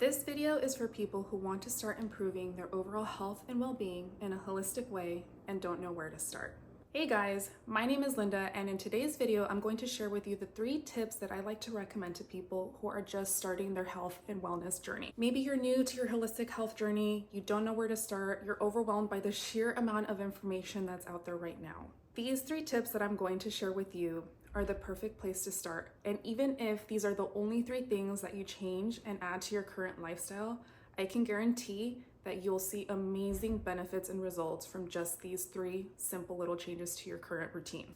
This video is for people who want to start improving their overall health and well-being in a holistic way and don't know where to start. Hey guys, my name is Linda, and in today's video, I'm going to share with you the 3 tips that I like to recommend to people who are just starting their health and wellness journey. Maybe you're new to your holistic health journey, you don't know where to start, you're overwhelmed by the sheer amount of information that's out there right now. These 3 tips that I'm going to share with you are the perfect place to start. And even if these are the only 3 things that you change and add to your current lifestyle, I can guarantee that you'll see amazing benefits and results from just these 3 simple little changes to your current routine.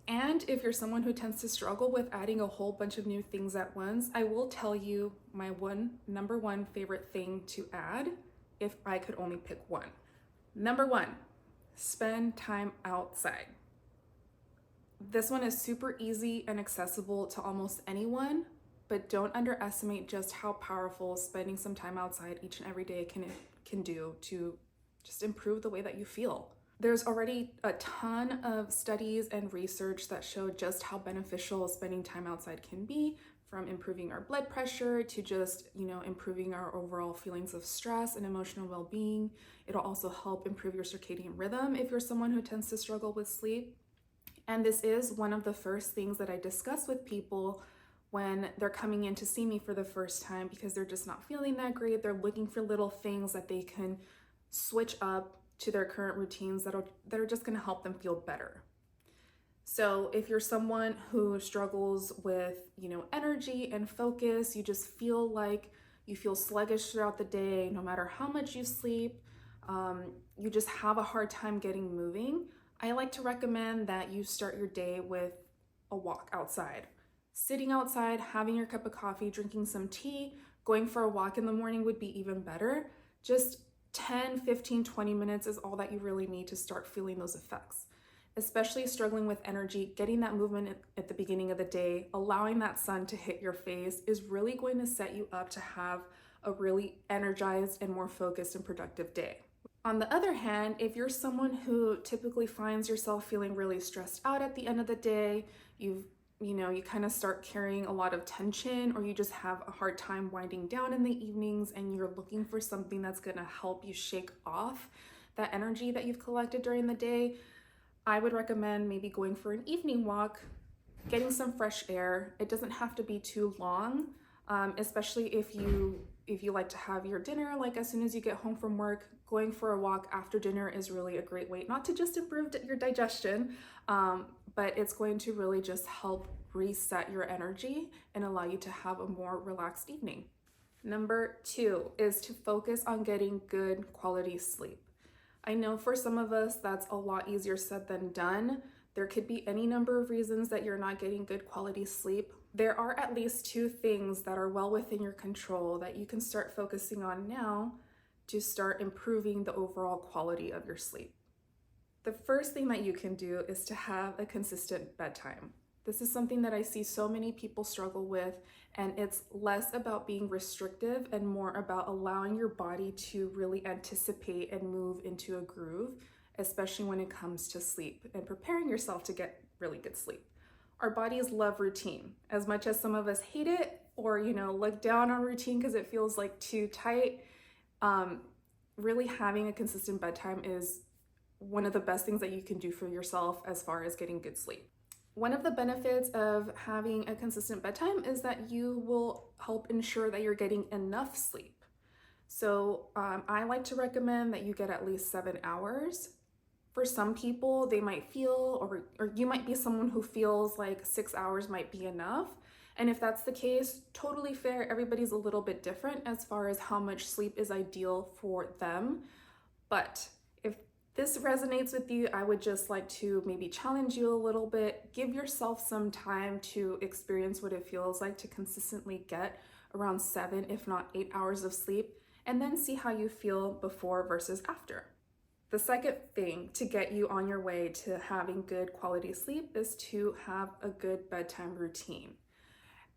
And if you're someone who tends to struggle with adding a whole bunch of new things at once, I will tell you my number one favorite thing to add if I could only pick one. Number 1, spend time outside. This one is super easy and accessible to almost anyone, but don't underestimate just how powerful spending some time outside each and every day can do to just improve the way that you feel. There's already a ton of studies and research that show just how beneficial spending time outside can be, from improving our blood pressure to just, improving our overall feelings of stress and emotional well-being. It'll also help improve your circadian rhythm if you're someone who tends to struggle with sleep. And this is one of the first things that I discuss with people when they're coming in to see me for the first time, because they're just not feeling that great. They're looking for little things that they can switch up to their current routines that are just going to help them feel better. So if you're someone who struggles with, energy and focus, you just feel like you feel sluggish throughout the day, no matter how much you sleep, you just have a hard time getting moving, I like to recommend that you start your day with a walk outside. Sitting outside, having your cup of coffee, drinking some tea, going for a walk in the morning would be even better. Just 10, 15, 20 minutes is all that you really need to start feeling those effects. Especially struggling with energy, getting that movement at the beginning of the day, allowing that sun to hit your face is really going to set you up to have a really energized and more focused and productive day. On the other hand, if you're someone who typically finds yourself feeling really stressed out at the end of the day, you kind of start carrying a lot of tension, or you just have a hard time winding down in the evenings and you're looking for something that's going to help you shake off that energy that you've collected during the day, I would recommend maybe going for an evening walk, getting some fresh air. It doesn't have to be too long, especially if you like to have your dinner like as soon as you get home from work. Going for a walk after dinner is really a great way, not to just improve your digestion, but it's going to really just help reset your energy and allow you to have a more relaxed evening. Number 2 is to focus on getting good quality sleep. I know for some of us that's a lot easier said than done. There could be any number of reasons that you're not getting good quality sleep. There are at least 2 things that are well within your control that you can start focusing on now to start improving the overall quality of your sleep. The first thing that you can do is to have a consistent bedtime. This is something that I see so many people struggle with, and it's less about being restrictive and more about allowing your body to really anticipate and move into a groove, especially when it comes to sleep and preparing yourself to get really good sleep. Our bodies love routine. As much as some of us hate it or, look down on routine because it feels like too tight, really having a consistent bedtime is one of the best things that you can do for yourself as far as getting good sleep. One of the benefits of having a consistent bedtime is that you will help ensure that you're getting enough sleep. So I like to recommend that you get at least 7 hours. For some people, they might feel, or you might be someone who feels like 6 hours might be enough. And if that's the case, totally fair. Everybody's a little bit different as far as how much sleep is ideal for them. But if this resonates with you, I would just like to maybe challenge you a little bit. Give yourself some time to experience what it feels like to consistently get around 7, if not 8 hours of sleep, and then see how you feel before versus after. The second thing to get you on your way to having good quality sleep is to have a good bedtime routine.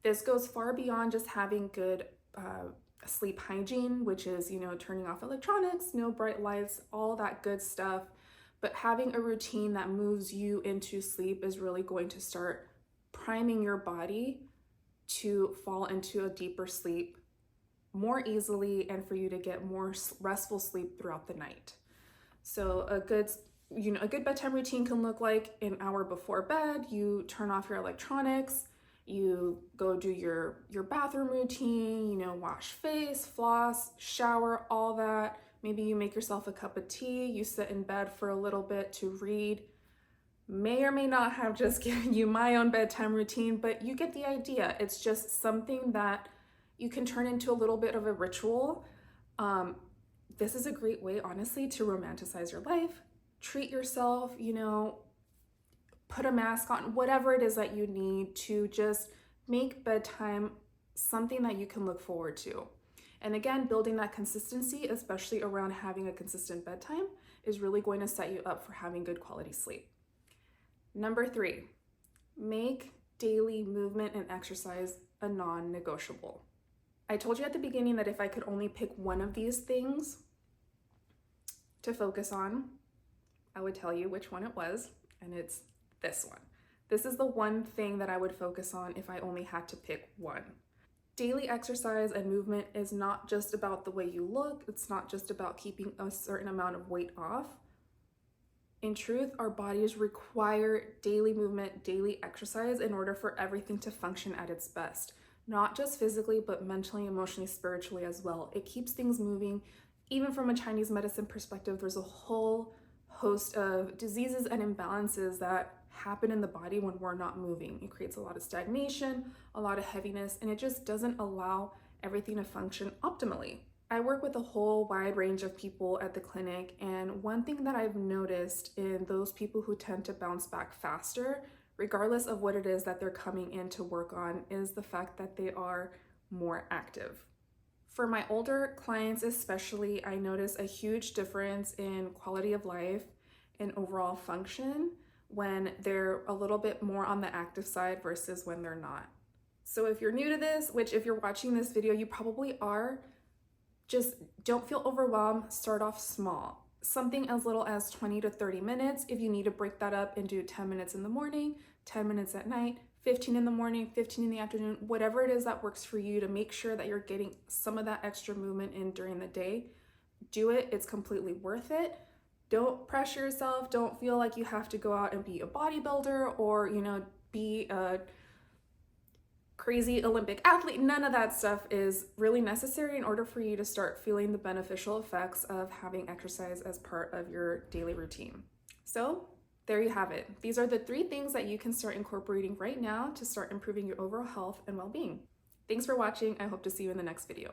This goes far beyond just having good sleep hygiene, which is, turning off electronics, no bright lights, all that good stuff. But having a routine that moves you into sleep is really going to start priming your body to fall into a deeper sleep more easily and for you to get more restful sleep throughout the night. So a good bedtime routine can look like an hour before bed, you turn off your electronics, you go do your bathroom routine, wash face, floss, shower, all that. Maybe you make yourself a cup of tea, you sit in bed for a little bit to read. May or may not have just given you my own bedtime routine, but you get the idea. It's just something that you can turn into a little bit of a ritual. This is a great way, honestly, to romanticize your life, treat yourself, put a mask on, whatever it is that you need to just make bedtime something that you can look forward to. And again, building that consistency, especially around having a consistent bedtime, is really going to set you up for having good quality sleep. Number 3, make daily movement and exercise a non-negotiable. I told you at the beginning that if I could only pick one of these things to focus on, I would tell you which one it was, and it's this one. This is the one thing that I would focus on if I only had to pick one. Daily exercise and movement is not just about the way you look, it's not just about keeping a certain amount of weight off. In truth, our bodies require daily movement, daily exercise in order for everything to function at its best. Not just physically, but mentally, emotionally, spiritually as well. It keeps things moving. Even from a Chinese medicine perspective, there's a whole host of diseases and imbalances that happen in the body when we're not moving. It creates a lot of stagnation, a lot of heaviness, and it just doesn't allow everything to function optimally. I work with a whole wide range of people at the clinic, and one thing that I've noticed in those people who tend to bounce back faster, regardless of what it is that they're coming in to work on, is the fact that they are more active. For my older clients especially, I notice a huge difference in quality of life and overall function when they're a little bit more on the active side versus when they're not. So if you're new to this, which if you're watching this video, you probably are, just don't feel overwhelmed. Start off small. Something as little as 20 to 30 minutes. If you need to break that up and do 10 minutes in the morning, 10 minutes at night, 15 in the morning, 15 in the afternoon, whatever it is that works for you to make sure that you're getting some of that extra movement in during the day, do it. It's completely worth it. Don't pressure yourself. Don't feel like you have to go out and be a bodybuilder or, be a crazy Olympic athlete. None of that stuff is really necessary in order for you to start feeling the beneficial effects of having exercise as part of your daily routine. So there you have it. These are the 3 things that you can start incorporating right now to start improving your overall health and well-being. Thanks for watching. I hope to see you in the next video.